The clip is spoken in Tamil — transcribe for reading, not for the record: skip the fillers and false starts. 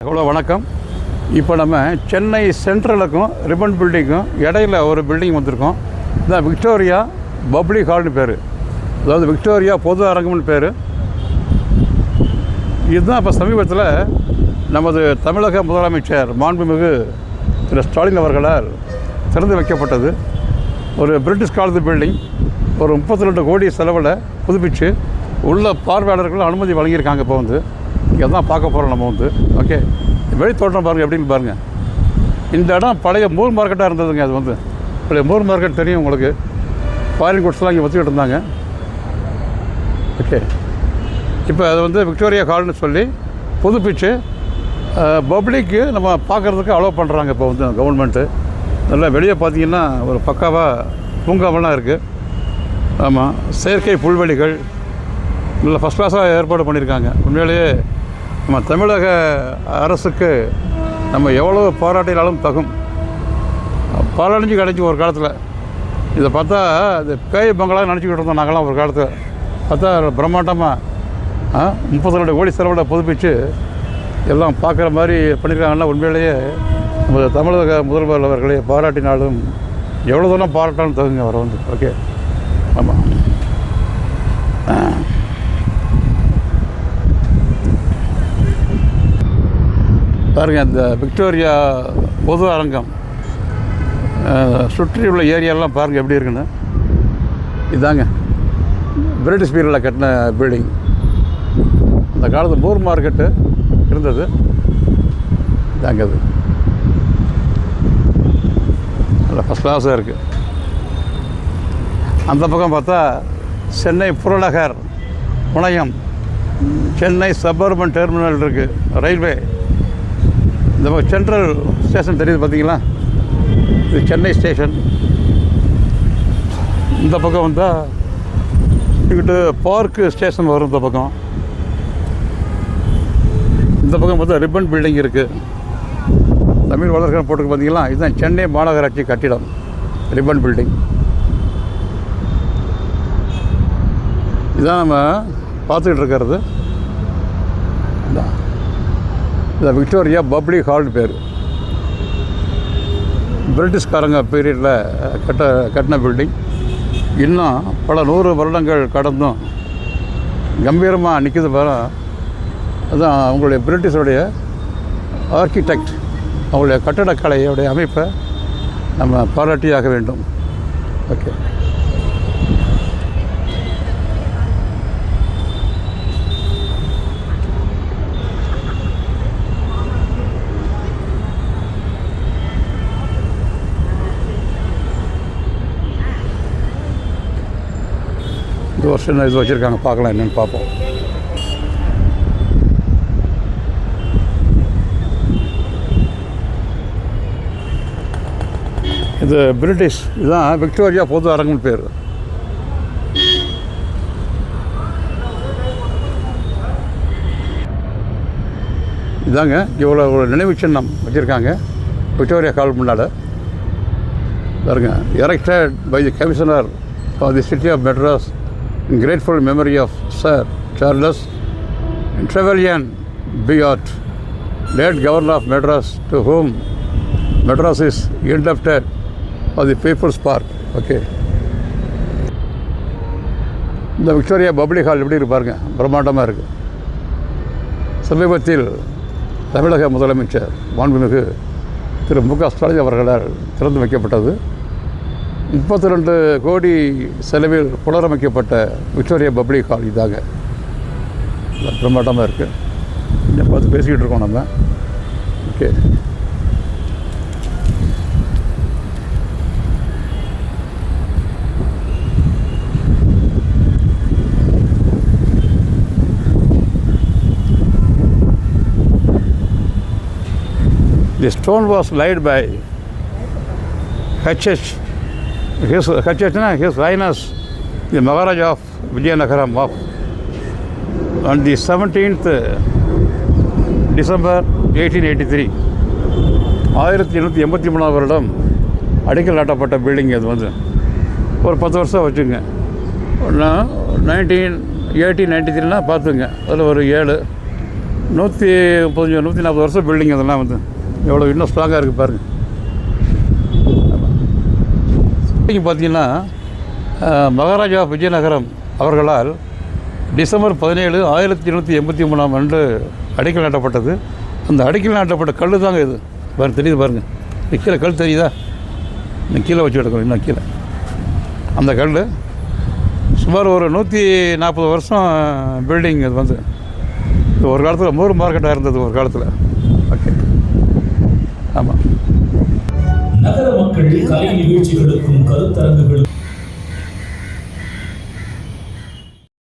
ஹலோ வணக்கம். இப்போ நம்ம சென்னை சென்ட்ரலுக்கும் ரிப்பன் பில்டிங்கும் இடையில ஒரு பில்டிங் வந்திருக்கோம். இதுதான் விக்டோரியா பப்ளிக் ஹால்னு பேர், அதாவது விக்டோரியா பொது அரங்கம்னு பேர். இதுதான் இப்போ சமீபத்தில் நமது தமிழக முதலமைச்சர் மாண்புமிகு திரு ஸ்டாலின் அவர்களால் திறந்து வைக்கப்பட்டது. ஒரு பிரிட்டிஷ் காலத்து பில்டிங், ஒரு 32 கோடி செலவில் புதுப்பிச்சு உள்ள பார்வையாளர்கள் அனுமதி வழங்கியிருக்காங்க. இப்போ இங்கே தான் பார்க்க போகிறோம் நம்ம ஓகே. வெளி தோட்டம் பாருங்கள் எப்படின்னு பாருங்கள். இந்த இடம் பழைய மூர் மார்க்கெட்டாக இருந்ததுங்க. அது பழைய மூர் மார்க்கெட் தெரியும் உங்களுக்கு. ஃபாரின் குட்ஸ்லாம் இங்கே வச்சுக்கிட்டு இருந்தாங்க. ஓகே, இப்போ அது விக்டோரியா ஹால்னு சொல்லி புதுப்பிச்சு பப்ளிக்கு நம்ம பார்க்குறதுக்கு அலோவ் பண்ணுறாங்க. இப்போ கவர்மெண்ட்டு நல்லா வெளியே பார்த்தீங்கன்னா ஒரு பக்காவாக பூங்காவெல்லாம் இருக்குது. ஆமாம், செயற்கை புல்வெளிகள் நல்ல ஃபஸ்ட் கிளாஸாக ஏற்பாடு பண்ணியிருக்காங்க. உண்மையிலேயே நம்ம தமிழக அரசுக்கு நம்ம எவ்வளோ பாராட்டினாலும் தகும். பாலடைஞ்சு கிடச்சி ஒரு காலத்தில். இதை பார்த்தா இது பேய் பங்களாக நினச்சிக்கிட்டு இருந்தோம் நாங்களாம் ஒரு காலத்தில். பார்த்தா பிரம்மாண்டமாக 32 கோடி செலவில் புதுப்பிச்சு எல்லாம் பார்க்குற மாதிரி பண்ணியிருக்காங்கன்னா உண்மையிலேயே நம்ம தமிழக முதல்வர் அவர்களே பாராட்டினாலும் எவ்வளோ தூரம் பாராட்டாலும் தகுங்க வர ஓகே. ஆமாம், பாருங்கள் இந்த விக்டோரியா பொது அரங்கம் சுற்றி உள்ள ஏரியாலாம் பாருங்கள் எப்படி இருக்குன்னு. இதாங்க பிரிட்டிஷ் பீரியடில் கட்டின பில்டிங். அந்த காலத்து மூர் மார்க்கெட்டு இருந்தது. இதாங்க அது நல்லா ஃபஸ்ட் கிளாஸாக இருக்குது. அந்த பக்கம் பார்த்தா சென்னை புறநகர் முனையம், சென்னை சபர்பன் டெர்மினல் இருக்குது, ரயில்வே. இந்த சென்ட்ரல் ஸ்டேஷன் தெரியுது பார்த்தீங்களா, இது சென்னை ஸ்டேஷன். இந்த பக்கம் வந்தால் இங்கிட்டு பார்க்கு ஸ்டேஷன் வரும். இந்த பக்கம் பார்த்தா ரிப்பன் பில்டிங் இருக்குது. தமிழ் வளர்க்கிற போட்டுக்கு பார்த்தீங்களா, இதுதான் சென்னை மாநகராட்சி கட்டிடம், ரிப்பன் பில்டிங். இதுதான் நம்ம பார்த்துக்கிட்டு இருக்கிறது. இந்த விக்டோரியா பப்ளிக் ஹால்னு பேர். பிரிட்டிஷ்காரங்க பீரியடில் கட்டின பில்டிங். இன்னும் பல 100 வருடங்கள் கடந்தும் கம்பீரமாக நிற்கிது பாரு. அதுதான் அவங்களுடைய பிரிட்டிஷோடைய ஆர்கிடெக்ட், அவங்களுடைய கட்டடக்கலையோடைய அமைப்பை நம்ம பாராட்டியாக வேண்டும். ஓகே, இந்த வருஷம் இது வச்சுருக்காங்க, பார்க்கலாம் என்னென்னு பார்ப்போம். இது பிரிட்டிஷ், இதுதான் விக்டோரியா பொது அரங்கம்னு பேர். இதாங்க இவ்வளோ ஒரு நினைவு சின்னம் வச்சுருக்காங்க விக்டோரியா ஹால் முன்னால் பாருங்க. Erected by the commissioner of the city of Madras in grateful memory of Sir Charles Trevelyan Biot, late Governor of Madras, to whom Madras is indebted for the People's Park. Okay, இந்த விக்டோரியா பப்ளிக் ஹால் எப்படி இருக்கு பாருங்கள், பிரம்மாண்டமாக இருக்குது. சமீபத்தில் தமிழக முதலமைச்சர் மாண்புமிகு திரு மு க ஸ்டாலின் அவர்களால் திறந்து வைக்கப்பட்டது. 32 கோடி செலவில் புனரமைக்கப்பட்ட விக்டோரியா பப்ளிக் ஹால் இதாக பிரம்மாண்டமாக இருக்குது. இன்னும் பார்த்து பேசிக்கிட்டு இருக்கோம் நம்ம. Okay, the stone was laid by His Highness the Maharaja of Vijayanagaram on the 17th December 1883. 1883 வருடம் அடிக்கல் நாட்டப்பட்ட பில்டிங். அது ஒரு 10 வருஷம் வச்சுங்க. 1893 பார்த்துங்க, அதில் ஒரு 7 140 வருஷம் பில்டிங் அதெல்லாம் வந்து எவ்வளோ இன்னும் ஸ்ட்ராங்காக இருக்குது பாருங்கள். பில்டிங் பார்த்திங்கன்னா மகாராஜா விஜயநகரம் அவர்களால் டிசம்பர் 17, 1883ஆம் ஆண்டு அடிக்கல் நாட்டப்பட்டது. அந்த அடிக்கல் நாட்டப்பட்ட கல் தாங்க இது. பாருங்கள், தெரியுது பாருங்கள். இந்த கீழே கல் தெரியுதா? இன்னும் கீழே வச்சு எடுக்கணும். இன்னும் கீழே அந்த கல் சுமார் ஒரு 140 வருஷம் பில்டிங். இது வந்து ஒரு காலத்தில் மோர் மார்க்கெட்டாக இருந்தது ஒரு காலத்தில். ஓகே, ஆமாம். நகர மக்கள் கலை நிகழ்ச்சிகளுக்கும் கருத்தரங்குகளுக்கும்